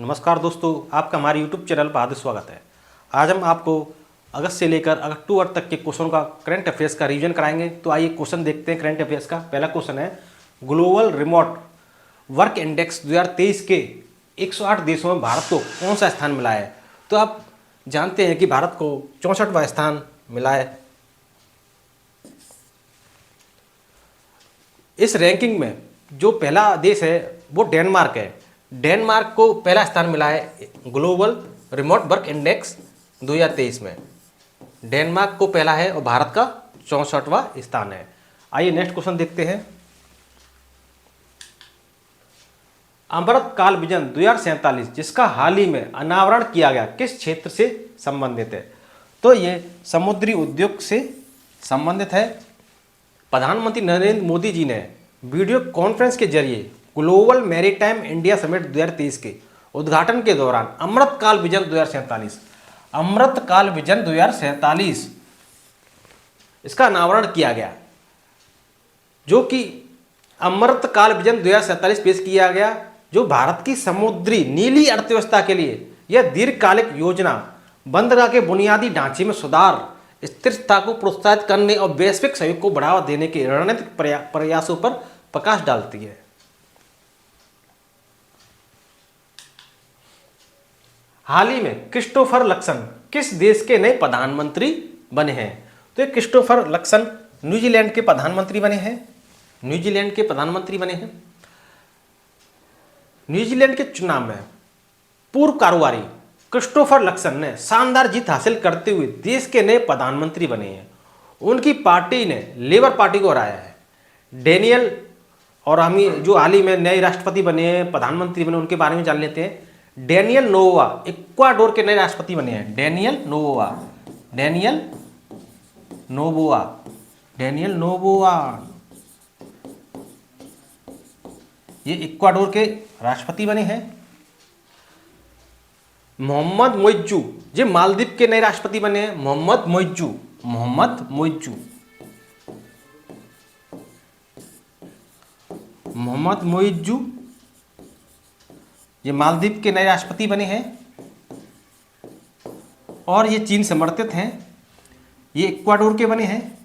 नमस्कार दोस्तों, आपका हमारे YouTube चैनल पर हार्दिक स्वागत है। आज हम आपको अगस्त से लेकर अक्टूबर तक के क्वेश्चन का करंट अफेयर्स का रिवीजन कराएंगे। तो आइए क्वेश्चन देखते हैं करंट अफेयर्स का। पहला क्वेश्चन है, ग्लोबल रिमोट वर्क इंडेक्स 2023 के 108 देशों में भारत को कौन सा स्थान मिला है। तो आप जानते हैं कि भारत को 64वां स्थान मिला है। इस रैंकिंग में जो पहला देश है वो डेनमार्क है। डेनमार्क को पहला स्थान मिला है ग्लोबल रिमोट वर्क इंडेक्स 2023 में। डेनमार्क को पहला है और भारत का 64वां स्थान है। आइए नेक्स्ट क्वेश्चन देखते हैं। अमृत काल विजन 2047 जिसका हाल ही में अनावरण किया गया किस क्षेत्र से संबंधित है। तो ये समुद्री उद्योग से संबंधित है। प्रधानमंत्री नरेंद्र मोदी जी ने वीडियो कॉन्फ्रेंस के जरिए ग्लोबल मैरीटाइम इंडिया समिट 2023 के उद्घाटन के दौरान अमृतकाल विजन 2047 इसका अनावरण किया गया, जो कि अमृतकाल विजन 2047 पेश किया गया, जो भारत की समुद्री नीली अर्थव्यवस्था के लिए यह दीर्घकालिक योजना बंदरगाह के बुनियादी ढांचे में सुधार, स्थिरता को प्रोत्साहित करने और वैश्विक सहयोग को बढ़ावा देने के रणनीतिक प्रयासों पर प्रकाश डालती है। हाल ही में क्रिस्टोफर लक्सन किस देश के नए प्रधानमंत्री बने हैं। तो ये क्रिस्टोफर लक्सन न्यूजीलैंड के प्रधानमंत्री बने हैं। न्यूजीलैंड के चुनाव में पूर्व कारोबारी क्रिस्टोफर लक्सन ने शानदार जीत हासिल करते हुए देश के नए प्रधानमंत्री बने हैं। उनकी पार्टी ने लेबर पार्टी को हराया है। डेनियल और हम जो हाल ही में नए राष्ट्रपति बने हैं, प्रधानमंत्री बने, उनके बारे में जान लेते हैं। डेनियल नोबोआ इक्वाडोर के नए राष्ट्रपति बने हैं। डेनियल नोबोआ ये इक्वाडोर के राष्ट्रपति बने हैं। मोहम्मद मोइज्जू ये मालदीव के नए राष्ट्रपति बने हैं। मोहम्मद मोइज्जू ये मालदीव के नए राष्ट्रपति बने हैं और ये चीन समर्थित हैं। ये इक्वाडोर के बने हैं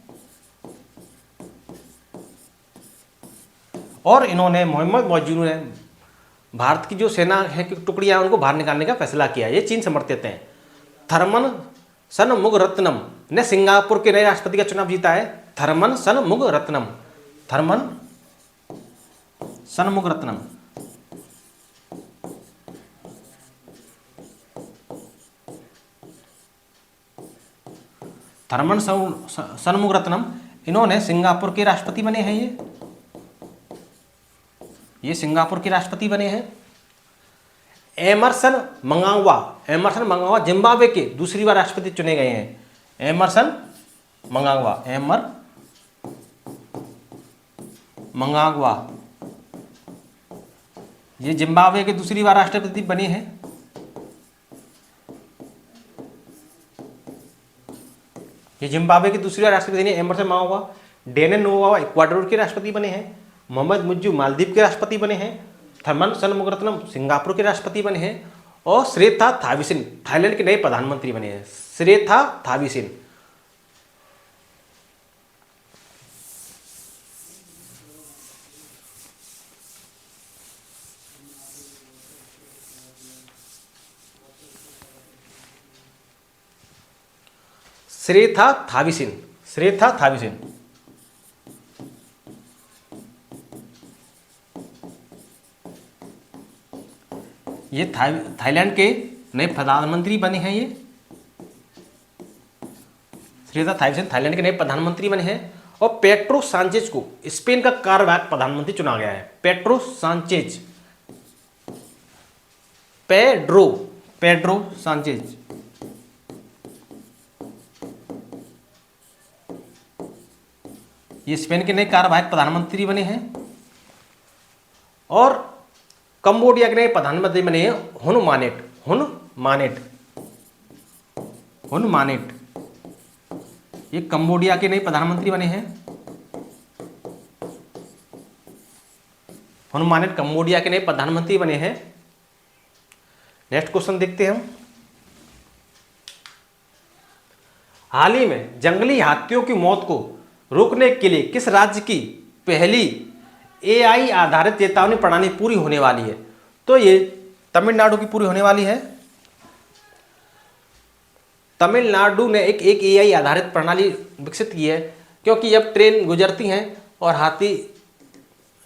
और इन्होंने मोहम्मद मोइज्जू ने भारत की जो सेना है की टुकड़ियां उनको बाहर निकालने का फैसला किया। ये चीन समर्थित हैं। थरमन सनमुगरत्नम ने सिंगापुर के नए राष्ट्रपति का चुनाव जीता है। थरमन सनमुगरत्नम थरमन सनमुगरत्नम इन्होंने सिंगापुर के राष्ट्रपति बने हैं। ये सिंगापुर के राष्ट्रपति बने हैं। एमरसन मंगावा जिम्बाब्वे के दूसरी बार राष्ट्रपति चुने गए हैं। एमरसन मंगावा ये जिम्बाब्वे के दूसरी बार राष्ट्रपति बने हैं। ये जिम्बाब्वे के दूसरी बार राष्ट्रपति ने एमरसन मंगावा। डेनियल नोबोआ इक्वाडोर के राष्ट्रपति बने हैं। मोहम्मद मोइज्जू मालदीव के राष्ट्रपति बने हैं। थरमन सनमुगरत्नम सिंगापुर के राष्ट्रपति बने हैं और श्रेथा थाविसिन थाईलैंड के नए प्रधानमंत्री बने हैं। श्रेथा थाविसिन ये थाईलैंड के नए प्रधानमंत्री बने हैं। ये श्रेथा थाविसिन थाईलैंड के नए प्रधानमंत्री बने हैं और पेड्रो सांचेज को स्पेन का कार्यवाहक प्रधानमंत्री चुना गया है। पेड्रो सांचेज ये स्पेन के नए कार्यवाहक प्रधानमंत्री बने हैं और कंबोडिया के नए प्रधानमंत्री बने हैं हुन मानेट ये कंबोडिया के नए प्रधानमंत्री बने हैं। हुन मानेट कंबोडिया के नए प्रधानमंत्री बने हैं। नेक्स्ट क्वेश्चन देखते हैं हम। हाल ही में जंगली हाथियों की मौत को रोकने के लिए किस राज्य की पहली एआई आधारित चेतावनी प्रणाली पूरी होने वाली है? तो ये तमिलनाडु की पूरी होने वाली है। तमिलनाडु ने एक एआई आधारित प्रणाली विकसित की है, क्योंकि जब ट्रेन गुजरती हैं और हाथी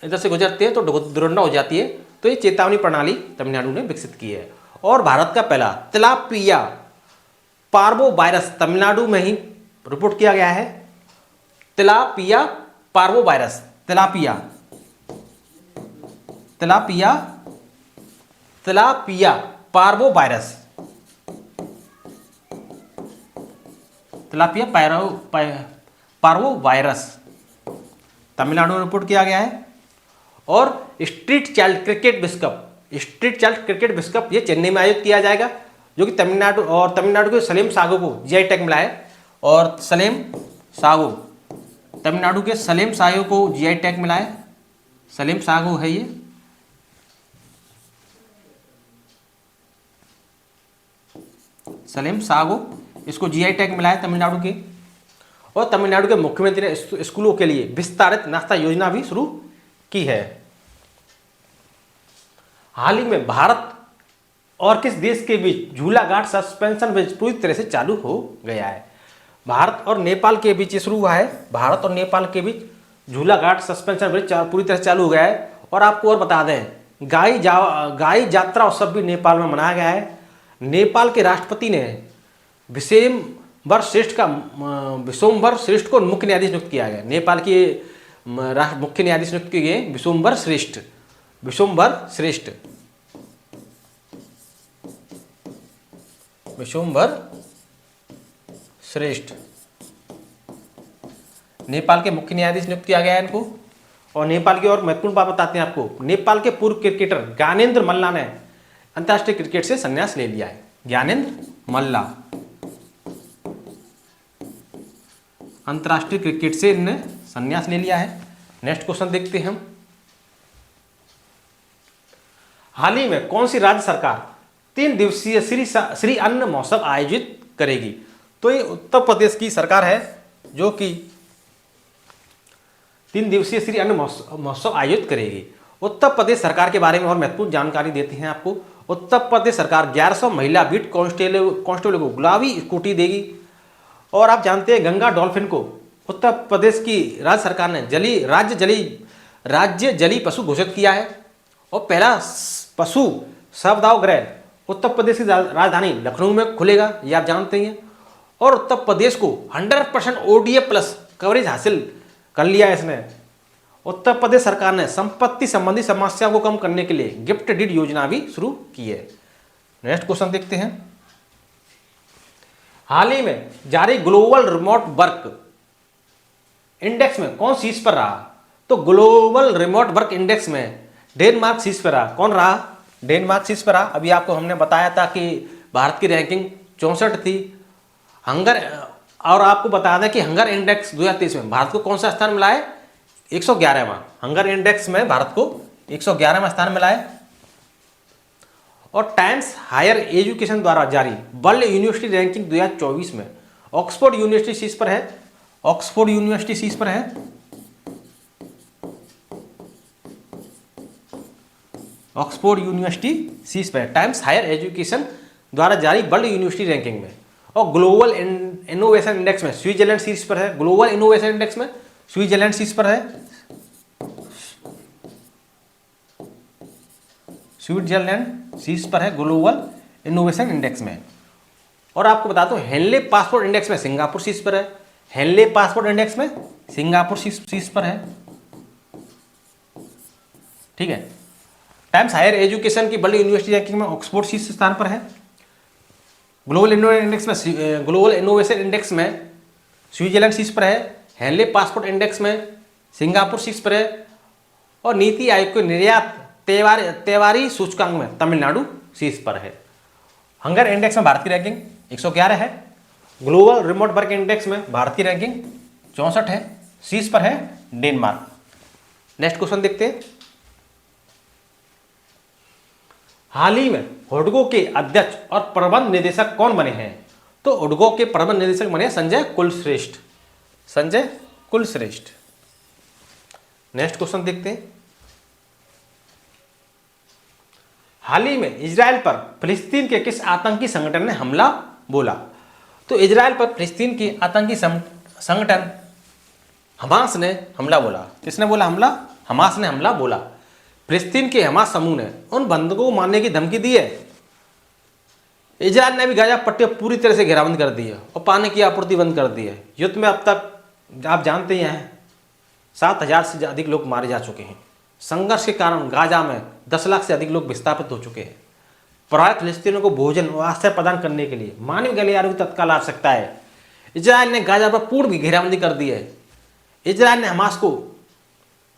इधर से गुजरते हैं तो दुर्घटना हो जाती है, तो ये चेतावनी प्रणाली तमिलनाडु ने विकसित की है। और भारत का पहला तिलापिया पार्वो वायरस तमिलनाडु में ही रिपोर्ट किया गया है। Tilapia parvo virus, tilapia parvo virus, tilapia parvo virus Tamil Nadu में रिपोर्ट किया गया है। और स्ट्रीट चाइल्ड क्रिकेट विश्व कप ये चेन्नई में आयोजित किया जाएगा, जो कि तमिलनाडु के सलेम सागो को जीआई टैग मिला है। और तमिलनाडु के सलेम सागो को जीआई टैग मिला है। सलेम सागो है ये। सलेम सागो, इसको जीआई टैग मिला है तमिलनाडु के। और तमिलनाडु के मुख्यमंत्री ने स्कूलों के लिए विस्तारित नाश्ता योजना भी शुरू की है। हाल ही में भारत और किस देश के बीच झूला घाट सस्पेंशन ब्रिज पूरी तरह से चालू हो गया है? भारत और नेपाल के बीच ये शुरू हुआ है। भारत और नेपाल के बीच झूला घाट सस्पेंशन ब्रिज पूरी तरह से चालू हो गया है। और आपको और बता दें, गाई यात्रा उत्सव भी नेपाल में मनाया गया है। नेपाल के राष्ट्रपति ने विशेम्बर श्रेष्ठ को मुख्य न्यायाधीश नियुक्त किया गया। नेपाल के मुख्य न्यायाधीश नियुक्त किए गए विशुम्बर श्रेष्ठ नेपाल के मुख्य न्यायाधीश नियुक्त किया गया है इनको। और नेपाल की और महत्वपूर्ण बात बताते हैं आपको। नेपाल के पूर्व क्रिकेटर ज्ञानेंद्र मल्ला ने अंतर्राष्ट्रीय क्रिकेट से संन्यास ले लिया है। ज्ञानेंद्र मल्ला अंतर्राष्ट्रीय क्रिकेट से इन्होंने संन्यास ले लिया है। नेक्स्ट क्वेश्चन देखते हैं हम। हाल ही में कौन सी राज्य सरकार 3 दिवसीय श्री अन्न महोत्सव आयोजित करेगी? तो ये उत्तर प्रदेश की सरकार है, जो कि 3 दिवसीय श्री अन्न महोत्सव आयोजित करेगी। उत्तर प्रदेश सरकार के बारे में और महत्वपूर्ण जानकारी देते हैं आपको। उत्तर प्रदेश सरकार 1100 महिला बीट कांस्टेबल को गुलाबी स्कूटी देगी। और आप जानते हैं, गंगा डॉल्फिन को उत्तर प्रदेश की राज्य सरकार ने राज्य जली पशु घोषित किया है। और पहला पशु शवदाह गृह उत्तर प्रदेश की राजधानी लखनऊ में खुलेगा, ये आप जानते हैं। और उत्तर प्रदेश को 100% ODA प्लस कवरेज हासिल कर लिया है इसने। उत्तर प्रदेश सरकार ने संपत्ति संबंधी समस्या को कम करने के लिए गिफ्ट डीड योजना भी शुरू की है। नेक्स्ट क्वेश्चन देखते हैं। हाल ही में जारी ग्लोबल रिमोट वर्क इंडेक्स में कौन शीर्ष पर रहा? तो ग्लोबल रिमोट वर्क इंडेक्स में डेनमार्क शीर्ष पर रहा। कौन रहा? डेनमार्क शीर्ष पर रहा। अभी आपको हमने बताया था कि भारत की रैंकिंग 64 थी। और आपको बता दें कि हंगर इंडेक्स 2023 में भारत को कौन सा स्थान मिला है? 111वां। हंगर इंडेक्स में भारत को 111वां स्थान मिला है। और टाइम्स हायर एजुकेशन द्वारा जारी वर्ल्ड यूनिवर्सिटी रैंकिंग 2024 में ऑक्सफोर्ड यूनिवर्सिटी शीर्ष पर है। ऑक्सफोर्ड यूनिवर्सिटी शीर्ष पर है। ऑक्सफोर्ड यूनिवर्सिटी शीर्ष पर है टाइम्स हायर एजुकेशन द्वारा जारी वर्ल्ड यूनिवर्सिटी रैंकिंग में। और ग्लोबल इनोवेशन इंडेक्स में स्विट्जरलैंड शीर्ष पर है। ग्लोबल इनोवेशन इंडेक्स में स्विट्जरलैंड शीर्ष पर है। स्विट्जरलैंड शीर्ष पर है ग्लोबल इनोवेशन इंडेक्स में। और आपको बता दूं, हेनले पासपोर्ट इंडेक्स में सिंगापुर शीर्ष पर है। हेनले पासपोर्ट इंडेक्स में सिंगापुर शीर्ष पर है। ठीक है। टाइम्स हायर एजुकेशन की वर्ल्ड यूनिवर्सिटी रैंकिंग में ऑक्सफोर्ड शीर्ष स्थान पर है। ग्लोबल इनोवेशन इंडेक्स में स्विट्जरलैंड शीर्ष पर है। हेनले पासपोर्ट इंडेक्स में सिंगापुर शीर्ष पर है। और नीति आयोग के निर्यात त्योहारी सूचकांक में तमिलनाडु शीर्ष पर है। हंगर इंडेक्स में भारत की रैंकिंग 111 है। ग्लोबल रिमोट वर्क इंडेक्स में भारत की रैंकिंग 64 है। शीर्ष पर है डेनमार्क। नेक्स्ट क्वेश्चन देखते हैं। हाल ही में हुडको के अध्यक्ष और प्रबंध निदेशक कौन बने हैं? तो हुडको के प्रबंध निदेशक बने संजय कुलश्रेष्ठ। संजय कुलश्रेष्ठ। नेक्स्ट क्वेश्चन देखते हैं। हाल ही में इजराइल पर फिलिस्तीन के किस आतंकी संगठन ने हमला बोला? तो इजराइल पर फिलिस्तीन के आतंकी संगठन हमास ने हमला बोला। किसने बोला हमला? हमास ने हमला बोला। फिलिस्तीन के हमास समूह ने उन बंधकों को मारने की धमकी दी है। इजराइल ने भी गाजा पट्टी पूरी तरह से घेराबंद कर दी है और पानी की आपूर्ति बंद कर दी है। युद्ध में अब तक आप जानते ही हैं 7,000 से अधिक लोग मारे जा चुके हैं। संघर्ष के कारण गाजा में 10 लाख से अधिक लोग विस्थापित हो चुके हैं। प्रभावित फिलिस्तीनियों को भोजन और आश्रय प्रदान करने के लिए मानवीय गलियारों की तत्काल आवश्यकता है। इजराइल ने गाजा पर पूर्ण घेराबंदी कर दी है। इजराइल ने हमास को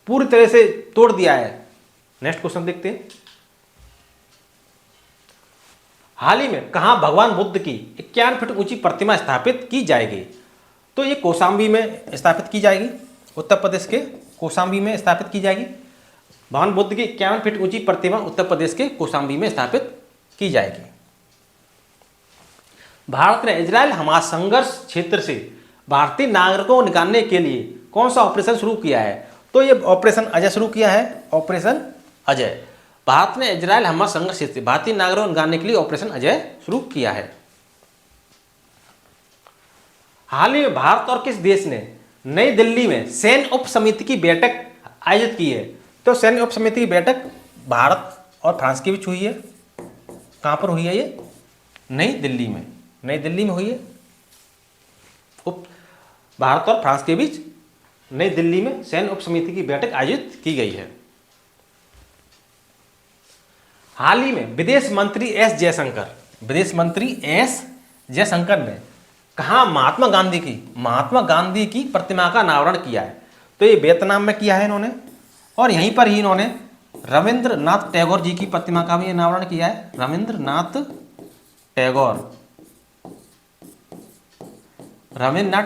पूरी तरह से तोड़ दिया है। नेक्स्ट क्वेश्चन देखते हैं। हाल ही में कहां भगवान बुद्ध की 51 फीट ऊंची प्रतिमा स्थापित की जाएगी? तो ये कौशाम्बी में स्थापित की जाएगी। उत्तर प्रदेश के कौशाम्बी में स्थापित की जाएगी। भगवान बुद्ध की 51 फीट ऊंची प्रतिमा उत्तर प्रदेश के कौशाम्बी में स्थापित की जाएगी। भारत ने इजराइल हमास संघर्ष क्षेत्र से भारतीय नागरिकों को निकालने के लिए कौन सा ऑपरेशन शुरू किया है? तो ये ऑपरेशन अजय शुरू किया है। ऑपरेशन अजय। भारत ने इजराइल हमास संघर्ष क्षेत्र से भारतीय नागरिकों को निकालने के लिए ऑपरेशन अजय शुरू किया है। हाल ही में भारत और किस देश ने नई दिल्ली में सैन्य उप समिति की बैठक आयोजित की है? तो सैन्य उप समिति की बैठक भारत और फ्रांस के बीच हुई है। कहां पर हुई है ये? नई दिल्ली में। नई दिल्ली में हुई है। भारत और फ्रांस के बीच नई दिल्ली में सैन्य उप समिति की बैठक आयोजित की गई है। हाल ही में विदेश मंत्री एस जयशंकर ने कहा महात्मा गांधी की प्रतिमा का अनावरण किया है? तो ये वियतनाम में किया है इन्होंने। और यहीं पर ही इन्होंने रविंद्रनाथ टैगोर जी की प्रतिमा का भी अनावरण किया है। रविंद्रनाथ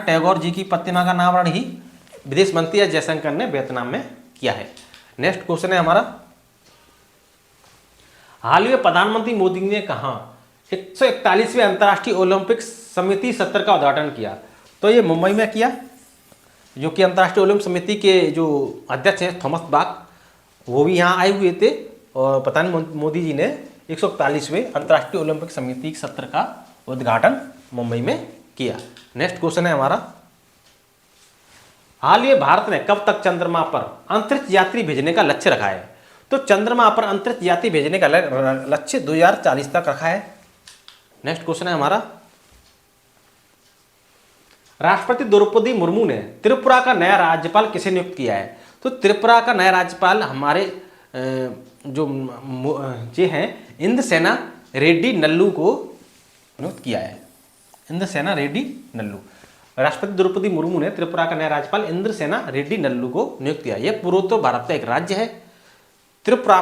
टैगोर जी की प्रतिमा का अनावरण ही विदेश मंत्री एस जयशंकर ने वियतनाम में किया है। नेक्स्ट क्वेश्चन है हमारा। हाल ही में प्रधानमंत्री मोदी ने कहा 141वें अंतर्राष्ट्रीय ओलंपिक समिति सत्र का उद्घाटन किया? तो ये मुंबई में किया, जो कि अंतर्राष्ट्रीय ओलंपिक समिति के जो अध्यक्ष हैं थॉमस बाक, वो भी यहाँ आए हुए थे। और प्रधानमंत्री मोदी जी ने 141वें अंतर्राष्ट्रीय ओलंपिक समिति सत्र का उद्घाटन मुंबई में किया। नेक्स्ट क्वेश्चन है हमारा। हाल ही भारत ने कब तक चंद्रमा पर अंतरिक्ष यात्री भेजने का लक्ष्य रखा है? तो चंद्रमा पर अंतरिक्ष यात्री भेजने का लक्ष्य 2040 तक रखा है। नेक्स्ट क्वेश्चन है हमारा। राष्ट्रपति द्रौपदी मुर्मू ने त्रिपुरा का नया राज्यपाल किसे नियुक्त किया है? तो त्रिपुरा का नया राज्यपाल हमारे जो हैं इंद्रसेना रेड्डी नल्लू को नियुक्त किया है। इंद्रसेना रेड्डी नल्लू। राष्ट्रपति द्रौपदी मुर्मू ने त्रिपुरा का नया राज्यपाल इंद्रसेना रेड्डी नल्लू को नियुक्त किया। यह पूर्वोत्तर भारत का एक राज्य है। त्रिपुरा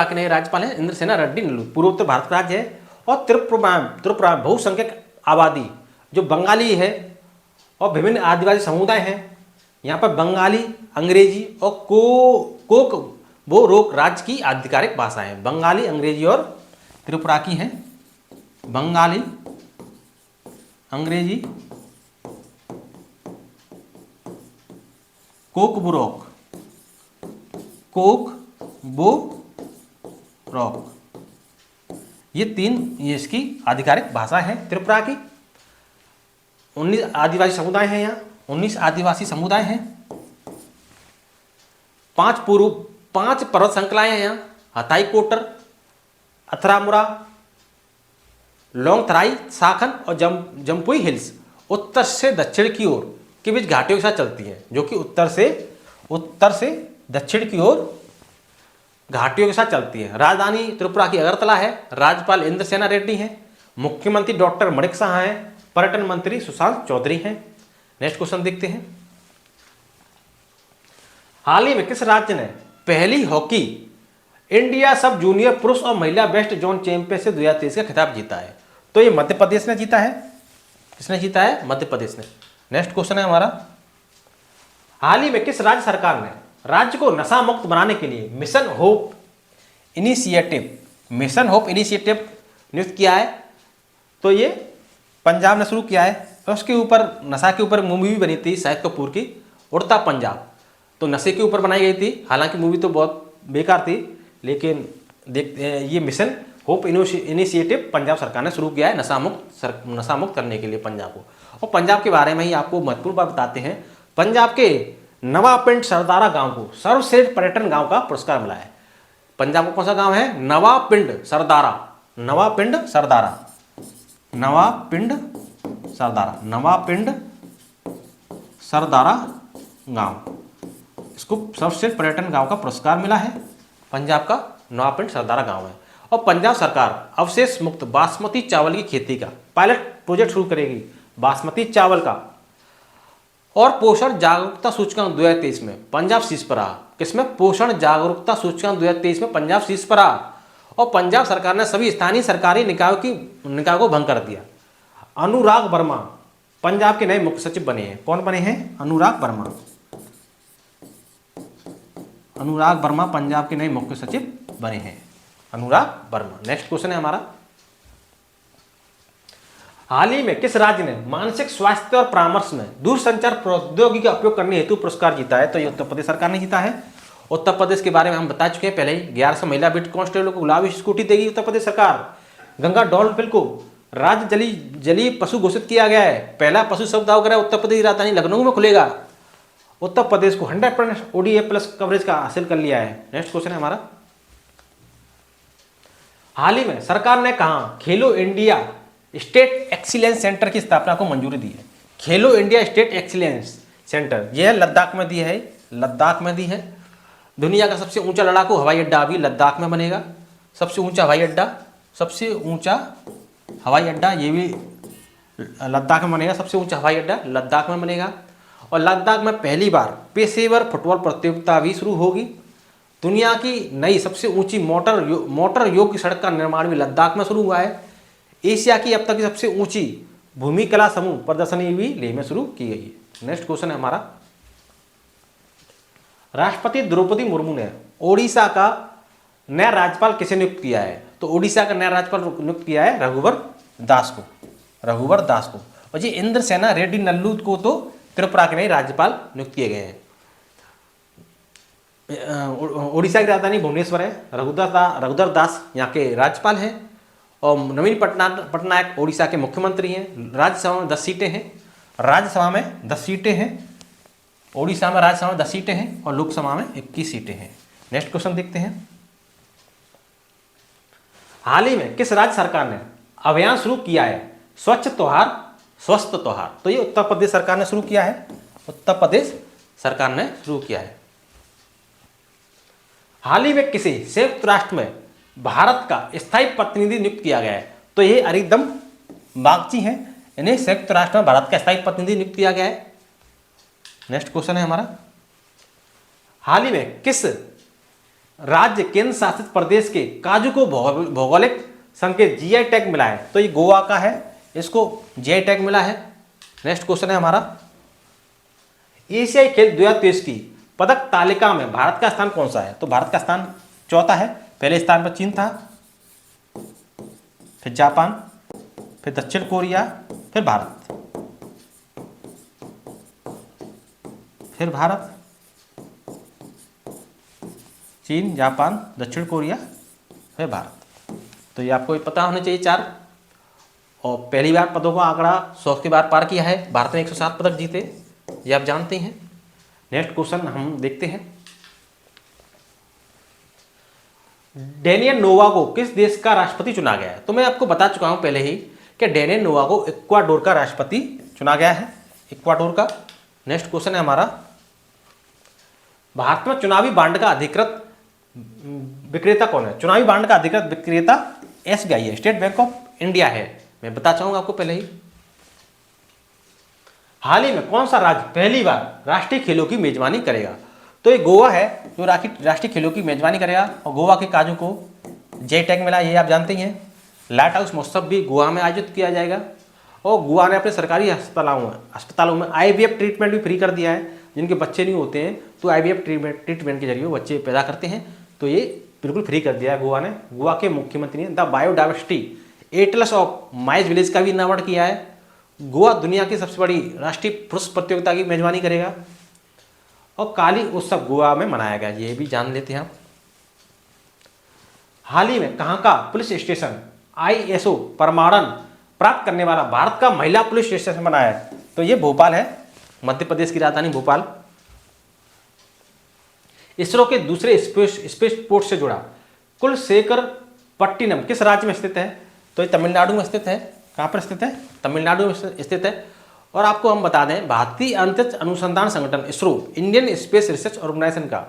के नए राज्यपाल हैं इंद्रसेना रेड्डी नल्लू। पूर्वोत्तर भारत का राज्य है। और त्रिपुरा बहुसंख्यक आबादी जो बंगाली है और विभिन्न आदिवासी समुदाय हैं। यहाँ पर बंगाली, अंग्रेजी और कोकबोरोक राज्य की आधिकारिक भाषा है। बंगाली, अंग्रेजी और त्रिपुरा की हैं बंगाली, अंग्रेजी, कोकबोरोक, ये इसकी आधिकारिक भाषा है त्रिपुरा की। 19 आदिवासी समुदाय हैं यहाँ, 19 आदिवासी समुदाय हैं। 5 पर्वत श्रृंखलाएं हैं यहाँ। हथाई कोटर, अथरामुरा, लोंगथराई, शाखन और जम्पुई हिल्स उत्तर से दक्षिण की ओर के बीच घाटियों के साथ चलती हैं, जो कि उत्तर से दक्षिण की ओर घाटियों के साथ चलती है। राजधानी त्रिपुरा की अगरतला है। राज्यपाल इंद्रसेना रेड्डी हैं। मुख्यमंत्री डॉक्टर मणिक साहा हैं। पर्यटन मंत्री सुशांत चौधरी हैं। नेक्स्ट क्वेश्चन देखते हैं। हाल ही में किस राज्य ने पहली हॉकी इंडिया सब जूनियर पुरुष और महिला वेस्ट जोन चैंपियनशिप 2023 का खिताब जीता है? तो ये मध्य प्रदेश ने जीता है। किसने जीता है? मध्य प्रदेश ने। नेक्स्ट क्वेश्चन है हमारा। हाल ही में किस राज्य सरकार ने राज्य को नशा मुक्त बनाने के लिए mission hope initiative, mission hope initiative नियुक्त किया है। तो ये पंजाब ने शुरू किया है। और उसके ऊपर नशा के ऊपर मूवी भी बनी थी शाहिद कपूर की, उड़ता पंजाब। तो नशे के ऊपर बनाई गई थी, हालांकि मूवी तो बहुत बेकार थी, लेकिन ये मिशन होप इनिशिएटिव पंजाब सरकार ने शुरू किया है नशा मुक्त करने के लिए पंजाब को। और पंजाब के बारे में ही आपको महत्वपूर्ण बात बताते हैं। पंजाब के नवापिंड सरदारा गांव को सर्वश्रेष्ठ पर्यटन गांव का पुरस्कार मिला है। पंजाब का कौन सा गांव है? नवापिंड सरदारा, नवापिंड सरदारा, नवापिंड सरदारा, नवापिंड सरदारा गांव, इसको सर्वश्रेष्ठ पर्यटन गांव का पुरस्कार मिला है। पंजाब का नवापिंड सरदारा गांव है। और पंजाब सरकार अवशेष मुक्त बासमती चावल की खेती का पायलट प्रोजेक्ट शुरू करेगी, बासमती चावल का। और पोषण जागरूकता सूचकांक 2023 में पंजाब शीर्ष पर रहा। किसमें? पोषण जागरूकता सूचकांक 2023 में पंजाब शीर्ष पर रहा। और पंजाब सरकार ने सभी स्थानीय सरकारी निकायों को भंग कर दिया। अनुराग वर्मा पंजाब के नए मुख्य सचिव बने हैं। कौन बने हैं? अनुराग वर्मा। अनुराग वर्मा पंजाब के नए मुख्य सचिव बने हैं, अनुराग वर्मा। नेक्स्ट क्वेश्चन है हमारा, हाल ही में किस राज्य ने मानसिक स्वास्थ्य और परामर्श में दूरसंचार प्रौद्योगिकी का उपयोग करने हेतु पुरस्कार जीता है? तो ये उत्तर प्रदेश सरकार ने जीता है। उत्तर प्रदेश के बारे में हम बता चुके हैं पहले ही। 1100 महिला बिट कांस्टेबल को गुलाबी स्कूटी देगी उत्तर प्रदेश सरकार। गंगा डॉल्फिन को राज्य जलीय पशु घोषित किया गया है। पहला पशु शब्दावग्रह उत्तर प्रदेश राजधानी लखनऊ में खुलेगा। उत्तर प्रदेश को 100% ODA प्लस कवरेज का हासिल कर लिया है। नेक्स्ट क्वेश्चन है हमारा, हाल ही में सरकार ने कहा खेलो इंडिया स्टेट एक्सीलेंस सेंटर की स्थापना को मंजूरी दी है। खेलो इंडिया स्टेट एक्सीलेंस सेंटर यह लद्दाख में दी है, लद्दाख में दी है। दुनिया का सबसे ऊंचा लड़ाकू हवाई अड्डा अभी लद्दाख में बनेगा। सबसे ऊंचा हवाई अड्डा, सबसे ऊंचा हवाई अड्डा ये भी लद्दाख में बनेगा। सबसे ऊंचा हवाई अड्डा लद्दाख में बनेगा। और लद्दाख में पहली बार पेशेवर फुटबॉल प्रतियोगिता भी शुरू होगी। दुनिया की नई सबसे ऊंची मोटर योग्य सड़क का निर्माण भी लद्दाख में शुरू हुआ है। एशिया की अब तक की सबसे ऊंची भूमि कला समूह प्रदर्शनी भी लेह में शुरू की गई है। नेक्स्ट क्वेश्चन है हमारा, राष्ट्रपति द्रौपदी मुर्मू ने ओडिशा का नया राज्यपाल किसे नियुक्त किया है? तो ओडिशा का नया राज्यपाल नियुक्त किया है रघुवर दास को, रघुवर दास को। और जी इंद्र सेना रेड्डी नल्लू को तो त्रिपुरा के नए राज्यपाल नियुक्त किए गए हैं। ओडिशा की राजधानी भुवनेश्वर है। रघुवर दास यहाँ के राज्यपाल हैं। और नवीन पटनायक ओडिशा के मुख्यमंत्री हैं। राज्यसभा में 10 सीटें हैं। राज्यसभा में 10 सीटें हैं। ओडिशा में राज्यसभा में 10 सीटें हैं और लोकसभा में 21 सीटें हैं। नेक्स्ट क्वेश्चन देखते हैं, हाल ही में किस राज्य सरकार ने अभियान शुरू किया है स्वच्छ त्योहार स्वस्थ त्योहार? तो ये उत्तर प्रदेश सरकार ने शुरू किया है। उत्तर प्रदेश सरकार ने शुरू किया है। हाल ही में किसी संयुक्त राष्ट्र में भारत का स्थायी प्रतिनिधि नियुक्त किया गया है? तो ये अरिंदम बागची हैं। इन्हें संयुक्त राष्ट्र में भारत का स्थायी प्रतिनिधि नियुक्त किया गया है। नेक्स्ट क्वेश्चन है हमारा, हाल ही में किस राज्य केंद्र शासित प्रदेश के काजू को भौगोलिक संकेत GI टैग मिला है? तो ये गोवा का है, इसको GI टैग मिला है। नेक्स्ट क्वेश्चन है हमारा, एशियाई खेल 2023 की पदक तालिका में भारत का स्थान कौन सा है? तो भारत का स्थान चौथा है। पहले स्थान पर चीन था, फिर जापान, फिर दक्षिण कोरिया, फिर भारत, फिर भारत, चीन, जापान, दक्षिण कोरिया, फिर भारत। तो ये आपको पता होना चाहिए 4। और पहली बार पदों का आंकड़ा 100 के बार पार किया है। भारत ने 107 पदक जीते, ये आप जानते हैं। नेक्स्ट क्वेश्चन हम देखते हैं, डेनियल नोवागो किस देश का राष्ट्रपति चुना गया है? तो मैं आपको बता चुका हूं पहले ही कि डेनियल नोवागो इक्वाडोर का राष्ट्रपति चुना गया है, इक्वाडोर का। नेक्स्ट क्वेश्चन है हमारा, भारत में चुनावी बांड का अधिकृत विक्रेता कौन है? चुनावी बांड का अधिकृत विक्रेता SBI है, स्टेट बैंक ऑफ इंडिया है। मैं बता चाहूंगा आपको पहले ही। हाल ही में कौन सा राज्य पहली बार राष्ट्रीय खेलों की मेजबानी करेगा? तो ये गोवा है जो राष्ट्रीय खेलों की मेजबानी करेगा। और गोवा के काजू को GI टैग मिला, ये आप जानते ही हैं। लाइट हाउस महोत्सव भी गोवा में आयोजित किया जाएगा। और गोवा ने अपने सरकारी अस्पतालों में IVF ट्रीटमेंट भी फ्री कर दिया है। जिनके बच्चे नहीं होते हैं तो IVF ट्रीटमेंट के जरिए बच्चे पैदा करते हैं। तो ये बिल्कुल फ्री कर दिया है गोवा ने। गोवा के मुख्यमंत्री ने the biodiversity Atlas of mine's village का भी अनावरण किया है। गोवा दुनिया की सबसे बड़ी राष्ट्रीय पुरुष प्रतियोगिता की मेजबानी करेगा और काली उत्सव गोवा में मनाया गया, ये भी जान लेते हैं आप। हाल ही में कहाँ का पुलिस स्टेशन ISO प्रमाणन प्राप्त करने वाला भारत का महिला पुलिस स्टेशन बना है? तो ये भोपाल है, मध्य प्रदेश की राजधानी भोपाल। इसरो के दूसरे स्पेस पोर्ट से जुड़ा कुलशेखर पट्टिनम किस राज्य में स्थित है? तो ये तमिलनाडु में स्थित है। कहाँ पर स्थित है? तमिलनाडु में स्थित है। और आपको हम बता दें, भारतीय अंतरिक्ष अनुसंधान संगठन ISRO Indian space research organisation का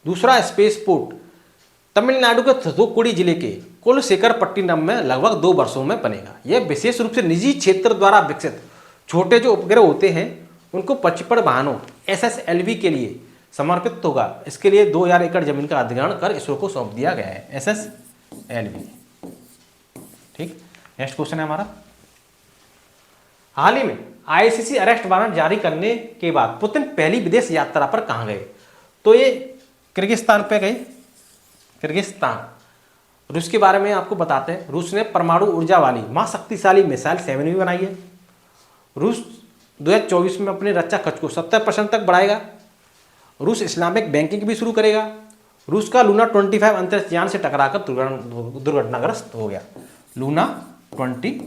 दूसरा स्पेस पोर्ट तमिलनाडु के थूथुकुडी जिले के कुलशेखर पट्टिनम में लगभग 2 वर्षों में बनेगा। यह विशेष रूप से निजी क्षेत्र द्वारा विकसित छोटे जो उपग्रह होते हैं उनको प्रक्षेपण वाहनों SSLV के लिए समर्पित होगा। इसके लिए 2000 एकड़ जमीन का अधिग्रहण कर इसरो को सौंप दिया गया है, SSLV। ठीक, नेक्स्ट क्वेश्चन है हमारा। हाल ही में ICC अरेस्ट वारंट जारी करने के बाद पुतिन पहली विदेश यात्रा पर कहाँ गए? तो ये किर्गिस्तान पे गए। किर्गिस्तान। रूस के बारे में आपको बताते हैं। रूस ने परमाणु ऊर्जा वाली महाशक्तिशाली मिसाइल 7 भी बनाई है। रूस 2024 में अपने रक्षा खर्च को 70% तक बढ़ाएगा। रूस इस्लामिक बैंकिंग भी शुरू करेगा। रूस का लूना 25 अंतरिक्ष यान से टकराकर दुर्घटनाग्रस्त हो गया। लूना 25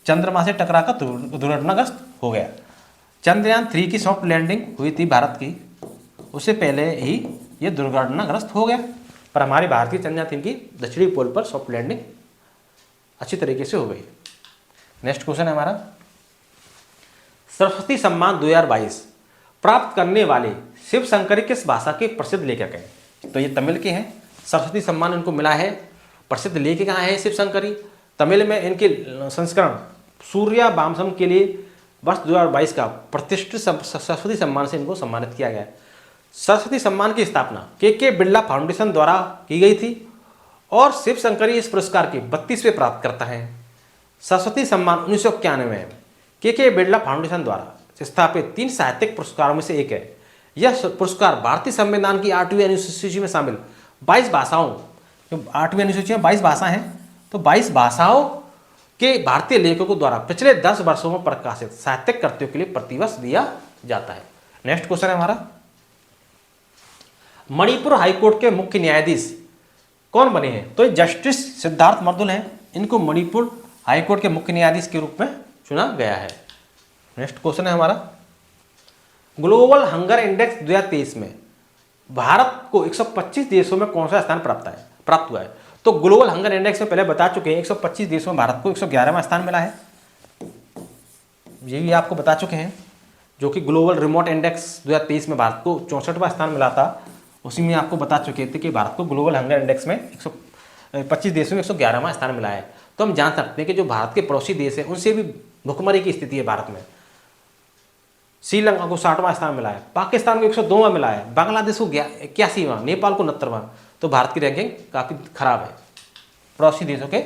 चंद्रमा से टकराकर दुर्घटनाग्रस्त हो गया। चंद्रयान 3 की सॉफ्ट लैंडिंग हुई थी भारत की, उससे पहले ही ये दुर्घटनाग्रस्त हो गया। पर हमारे भारतीय चंद्रयान 3 की दक्षिणी पोल पर सॉफ्ट लैंडिंग अच्छी तरीके से हो गई। नेक्स्ट क्वेश्चन है हमारा। सरस्वती सम्मान 2022 प्राप्त करने वाले शिव शंकरी किस भाषा के प्रसिद्ध लेखक हैं? तो ये तमिल के हैं। सरस्वती सम्मान इनको मिला है। प्रसिद्ध लेखक कहाँ है? शिव शंकरी। तमिल में इनके संस्करण सूर्या वामसम के लिए वर्ष 2022 का प्रतिष्ठित सरस्वती सम्मान से इनको सम्मानित किया गया है। सरस्वती सम्मान की स्थापना के बिरला फाउंडेशन द्वारा की गई थी और शिव शंकरी इस पुरस्कार के 32वें प्राप्तकर्ता हैं। सरस्वती सम्मान 1991 में के बिरला फाउंडेशन द्वारा स्थापित 3 साहित्यिक पुरस्कारों में से एक है। यह पुरस्कार भारतीय संविधान की 8वीं अनुसूची में शामिल 22 भाषाओं, 8वीं अनुसूची में 22 भाषा हैं, तो 22 भाषाओं के भारतीय लेखकों द्वारा पिछले 10 वर्षों में प्रकाशित साहित्यिक कृतियों के लिए प्रतिवर्ष दिया जाता है। नेक्स्ट क्वेश्चन है हमारा। मणिपुर हाईकोर्ट के मुख्य न्यायाधीश कौन बने हैं? तो जस्टिस सिद्धार्थ मर्दुल हैं। इनको मणिपुर हाईकोर्ट के मुख्य न्यायाधीश के रूप में चुना गया है। नेक्स्ट क्वेश्चन है हमारा। ग्लोबल हंगर इंडेक्स 2023 में भारत को 125 देशों में कौन सा स्थान प्राप्त हुआ है? तो ग्लोबल हंगर इंडेक्स में पहले बता चुके हैं 125 देशों में भारत को 111वां स्थान मिला है। ये भी आपको बता चुके हैं, जो कि ग्लोबल रिमोट इंडेक्स 2023 में भारत को 64वां स्थान मिला था। उसी में आपको बता चुके थे कि भारत को ग्लोबल हंगर इंडेक्स में 125 देशों में 111वां स्थान मिला है। तो हम जान सकते हैं कि जो भारत के पड़ोसी देश हैं उनसे भी भुखमरी की स्थिति है भारत में। श्रीलंका को 60वां स्थान मिला है, पाकिस्तान को 102वां मिला है, बांग्लादेश को 81वां, नेपाल को 69वां। तो भारत की रैंकिंग काफ़ी खराब है पड़ोसी देशों के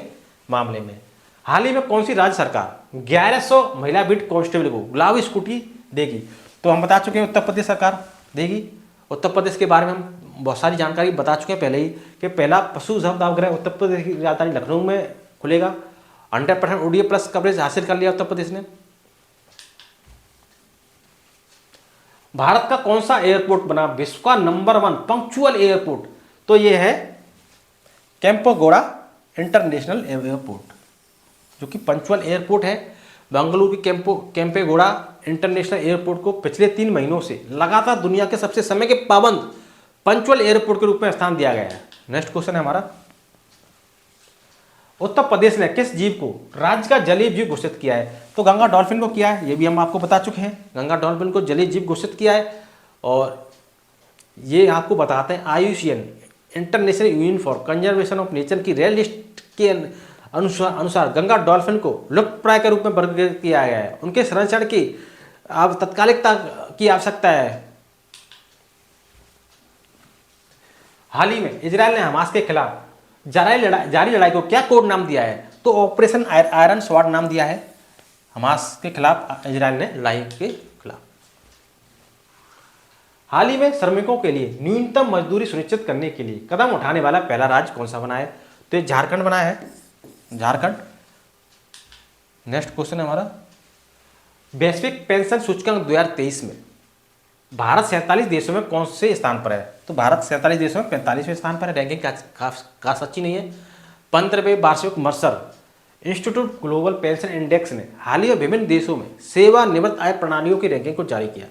मामले में। हाल ही में कौन सी राज्य सरकार 1100 महिला बीट कांस्टेबल को गुलाबी स्कूटी देगी? तो हम बता चुके हैं उत्तर प्रदेश सरकार देगी। उत्तर प्रदेश के बारे में हम बहुत सारी जानकारी बता चुके हैं पहले ही कि पहला पशु शवदाह उत्तर प्रदेश की राजधानी लखनऊ में खुलेगा। 100% ODA प्लस कवरेज हासिल कर लिया उत्तर प्रदेश ने। भारत का कौन सा एयरपोर्ट बना विश्व का नंबर 1 पंक्चुअल एयरपोर्ट? तो ये है केम्पेगौड़ा इंटरनेशनल एयरपोर्ट, जो कि पंक्चुअल एयरपोर्ट है। बेंगलुरु की केम्पेगौड़ा इंटरनेशनल एयरपोर्ट को पिछले 3 महीनों से लगातार दुनिया के सबसे समय के पाबंद पंक्चुअल एयरपोर्ट के रूप में स्थान दिया गया है। नेक्स्ट क्वेश्चन है हमारा। उत्तर प्रदेश ने किस जीव को राज्य का जलीय जीव घोषित किया है? तो गंगा डॉल्फिन को किया है, ये भी हम आपको बता चुके हैं। गंगा डॉल्फिन को जलीय जीव घोषित किया है और ये आपको बताते हैं IUCN international union for conservation of nature की रेड लिस्ट के अनुसार गंगा डॉल्फिन को लुप्तप्राय के रूप में वर्गीकृत किया गया है। उनके संरक्षण की अब तत्कालिकता की आवश्यकता है। हाल ही में इजरायल ने हमास के खिलाफ जारी लड़ाई को क्या कोड नाम दिया है? तो ऑपरेशन आयरन स्वॉर्ड नाम दिया है हमास के खिलाफ इजरायल ने लड़ाई के खिलाफ। हाल ही में श्रमिकों के लिए न्यूनतम मजदूरी सुनिश्चित करने के लिए कदम उठाने वाला पहला राज्य कौन सा बना है? तो ये झारखंड बना है, झारखंड। नेक्स्ट क्वेश्चन है हमारा, वैश्विक पेंशन सूचकांक 2023 में भारत 47 देशों में कौन से स्थान पर है? तो भारत 47 देशों में 45वें स्थान पर है। रैंकिंग का सच्ची नहीं है। 15वें वार्षिक Mercer institute global pension index ने हाल ही में विभिन्न देशों में सेवानिवृत्त आय प्रणालियों की रैंकिंग को जारी किया।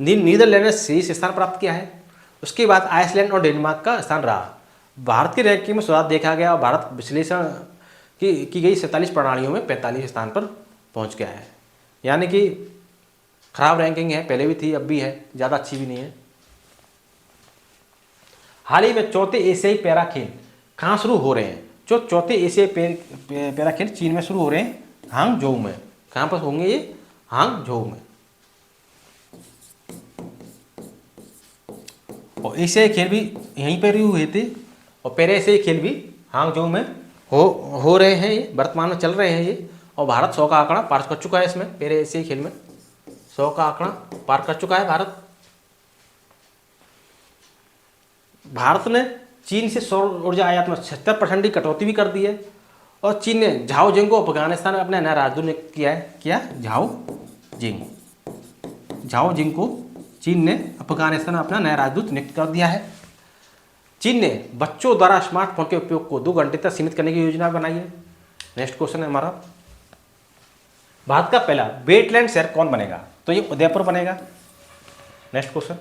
नीदरलैंड ने शीर्ष स्थान प्राप्त किया है। उसके बाद आइसलैंड और डेनमार्क का स्थान रहा। भारत की रैंकिंग में सुधार देखा गया और भारत विश्लेषण की गई 47 प्रणालियों में 45 स्थान पर पहुंच गया है। यानी कि खराब रैंकिंग है, पहले भी थी, अब भी है, ज़्यादा अच्छी भी नहीं है। हाल ही में चौथे एशियाई पैरा खेल कहाँ शुरू हो रहे हैं? जो चौथे एशियाई पैरा खेल चीन में शुरू हो रहे हैं, हांगझोउ में। कहाँ पर होंगे ये? हांगझोउ में। और एशियाई खेल भी यहीं पर ही हुए थे और पैरा एशियाई खेल भी हांगझोउ में हो रहे हैं, ये वर्तमान में चल रहे हैं ये। और भारत 100 का आंकड़ा पार कर चुका है इसमें, पैरा एशियाई खेल में 100 का आंकड़ा पार कर चुका है भारत। भारत ने चीन से सौर ऊर्जा आयात में 76% की कटौती भी कर दी है। और चीन ने झाओजिंग को अफगानिस्तान में अपना नया राजदूत नियुक्त किया है। क्या? झाओजिंग को चीन ने अफगानिस्तान में अपना नया राजदूत नियुक्त कर दिया है। चीन ने बच्चों द्वारा स्मार्टफोन के उपयोग को 2 घंटे तक सीमित करने की योजना बनाई है। नेक्स्ट क्वेश्चन है हमारा, भारत का पहला वेटलैंड शहर कौन बनेगा? तो ये उदयपुर बनेगा। नेक्स्ट क्वेश्चन,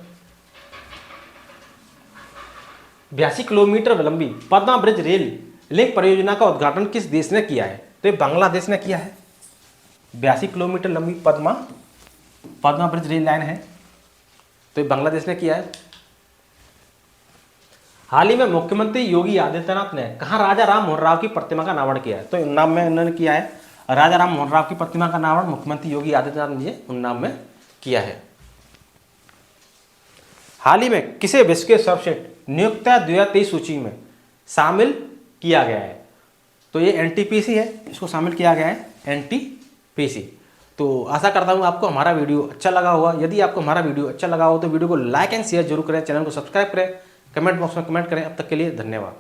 82 किलोमीटर लंबी पद्मा ब्रिज रेल लिंक परियोजना का उद्घाटन किस देश ने किया है? तो ये बांग्लादेश ने किया है। 82 किलोमीटर लंबी पद्मा ब्रिज रेल लाइन है, तो ये बांग्लादेश ने किया है। हाल ही में मुख्यमंत्री योगी आदित्यनाथ ने कहाँ राजा राम मोहन राव की प्रतिमा का अनावरण किया है? तो उन्नाव में उन्होंने किया है। राजा राम मोहन राव की प्रतिमा का अनावरण मुख्यमंत्री योगी आदित्यनाथ ने उन्नाव में किया है। हाल ही में किसे विश्व के सर्वश्रेष्ठ नियोक्ता 2023 सूची में शामिल किया गया है? तो ये एनटीपीसी है, इसको शामिल किया गया है, एनटीपीसी। तो आशा करता हूँ आपको हमारा वीडियो अच्छा लगा होगा। यदि आपको हमारा वीडियो अच्छा लगा हो तो वीडियो को लाइक एंड शेयर जरूर करें, चैनल को सब्सक्राइब करें, कमेंट बॉक्स में कमेंट करें। अब तक के लिए धन्यवाद।